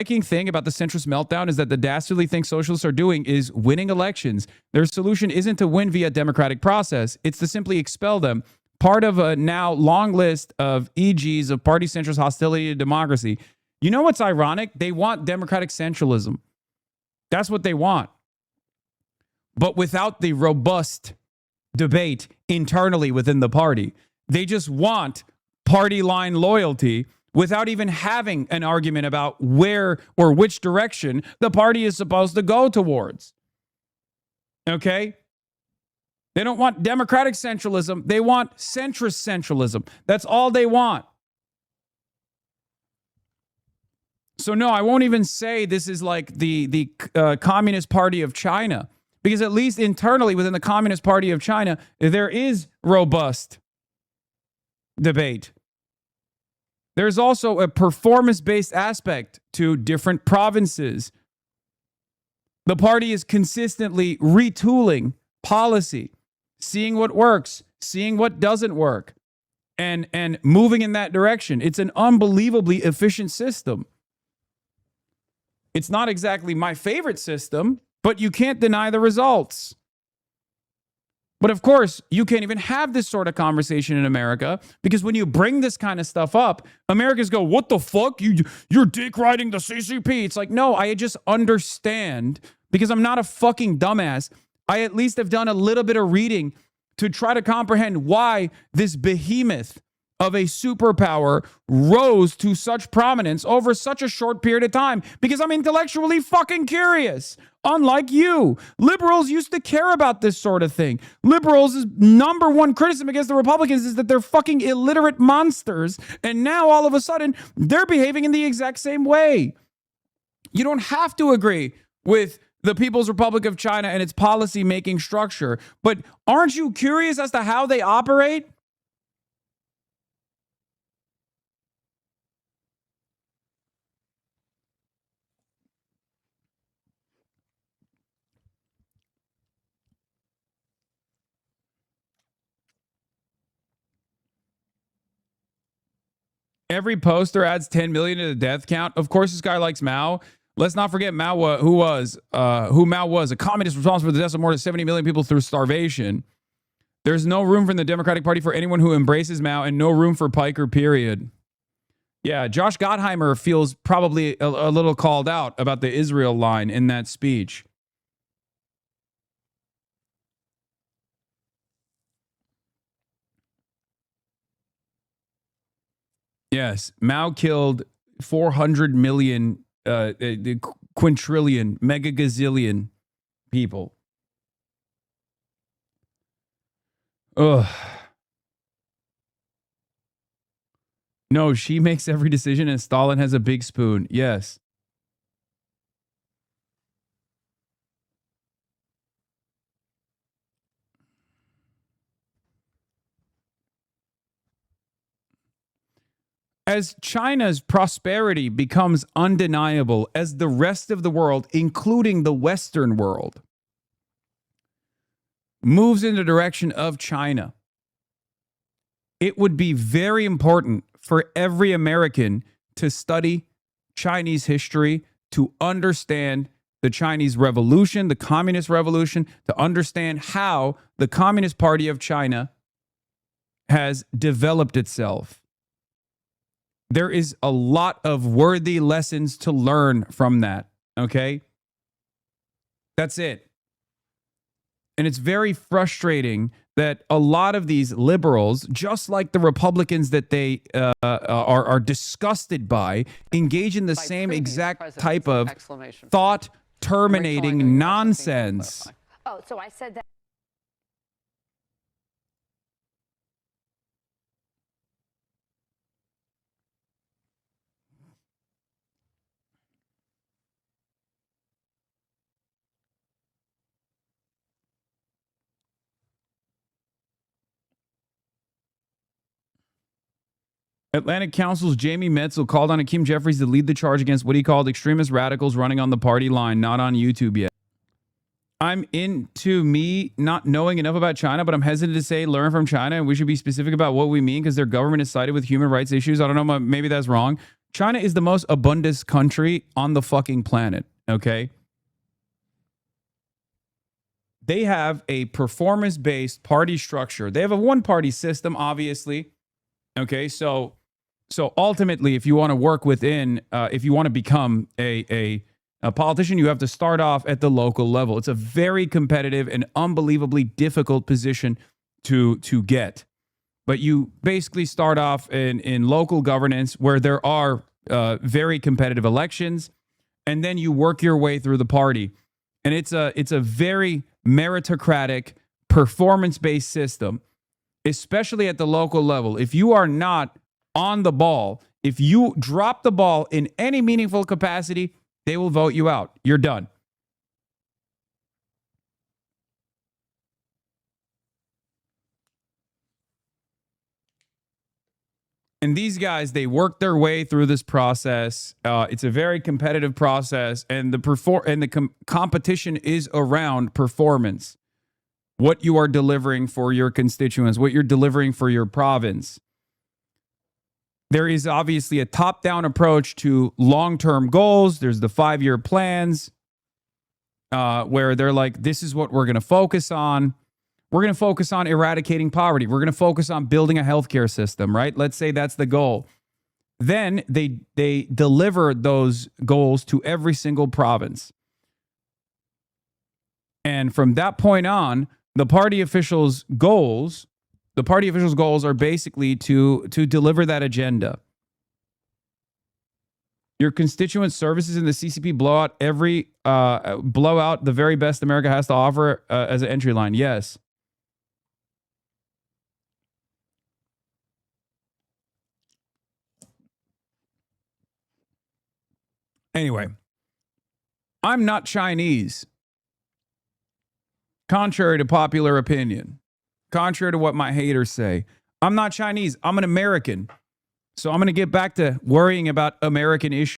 striking thing about the centrist meltdown is that the dastardly thing socialists are doing is winning elections. Their solution isn't to win via democratic process. It's to simply expel them. Part of a now long list of EGs of party centrist hostility to democracy. You know what's ironic? They want democratic centralism. That's what they want. But without the robust debate internally within the party. They just want party line loyalty without even having an argument about where or which direction the party is supposed to go towards. Okay? They don't want democratic centralism. They want centrist centralism. That's all they want. So no, I won't even say this is like the Communist Party of China, because at least internally within the Communist Party of China, there is robust debate. There's also a performance-based aspect to different provinces. The party is consistently retooling policy, seeing what works, seeing what doesn't work, and moving in that direction. It's an unbelievably efficient system. It's not exactly my favorite system, but you can't deny the results. But of course, you can't even have this sort of conversation in America, because when you bring this kind of stuff up, Americans go, what the fuck? You're dick riding the CCP. It's like, no, I just understand, because I'm not a fucking dumbass. I at least have done a little bit of reading to try to comprehend why this behemoth of a superpower rose to such prominence over such a short period of time, because I'm intellectually fucking curious. Unlike you, liberals used to care about this sort of thing. Liberals' number one criticism against the Republicans is that they're fucking illiterate monsters, and now all of a sudden they're behaving in the exact same way. You don't have to agree with the People's Republic of China and its policy-making structure, but aren't you curious as to how they operate? Every poster adds 10 million to the death count. Of course, this guy likes Mao. Let's not forget Mao, who Mao was, a communist responsible for the deaths of more than 70 million people through starvation. There's no room in the Democratic Party for anyone who embraces Mao, and no room for Piker, period. Yeah, Josh Gottheimer feels probably a little called out about the Israel line in that speech. Yes, Mao killed 400 million, quintillion, mega gazillion people. Ugh. No, she makes every decision and Stalin has a big spoon. Yes. As China's prosperity becomes undeniable, as the rest of the world, including the Western world, moves in the direction of China, it would be very important for every American to study Chinese history, to understand the Chinese Revolution, the Communist Revolution, to understand how the Communist Party of China has developed itself. There is a lot of worthy lessons to learn from that, okay? That's it. And it's very frustrating that a lot of these liberals, just like the Republicans that they are disgusted by, engage in the same exact type of thought-terminating nonsense. Oh, so I said that. Atlantic Council's Jamie Metzel called on Hakeem Jeffries to lead the charge against what he called extremist radicals running on the party line, not on YouTube yet. I'm into me not knowing enough about China, but I'm hesitant to say learn from China, and we should be specific about what we mean because their government is sided with human rights issues. I don't know, maybe that's wrong. China is the most abundant country on the fucking planet, okay? They have a performance-based party structure. They have a one-party system, obviously. Okay, so ultimately, if you want to work within, if you want to become a politician, you have to start off at the local level. It's a very competitive and unbelievably difficult position to get. But you basically start off in local governance where there are very competitive elections, and then you work your way through the party. And it's a very meritocratic, performance-based system, especially at the local level. If you are not on the ball, if you drop the ball in any meaningful capacity, they will vote you out. You're done. And these guys, they work their way through this process. It's a very competitive process, and the competition is around performance. What you are delivering for your constituents, what you're delivering for your province. There is obviously a top-down approach to long-term goals. There's the 5-year plans where they're like, this is what we're going to focus on. We're going to focus on eradicating poverty. We're going to focus on building a healthcare system, right? Let's say that's the goal. Then they deliver those goals to every single province. And from that point on, the party officials' goals are basically to deliver that agenda. Your constituent services in the CCP blow out the very best America has to offer as an entry line. Yes. Anyway, I'm not Chinese. Contrary to popular opinion, contrary to what my haters say, I'm not Chinese. I'm an American. So I'm going to get back to worrying about American issues.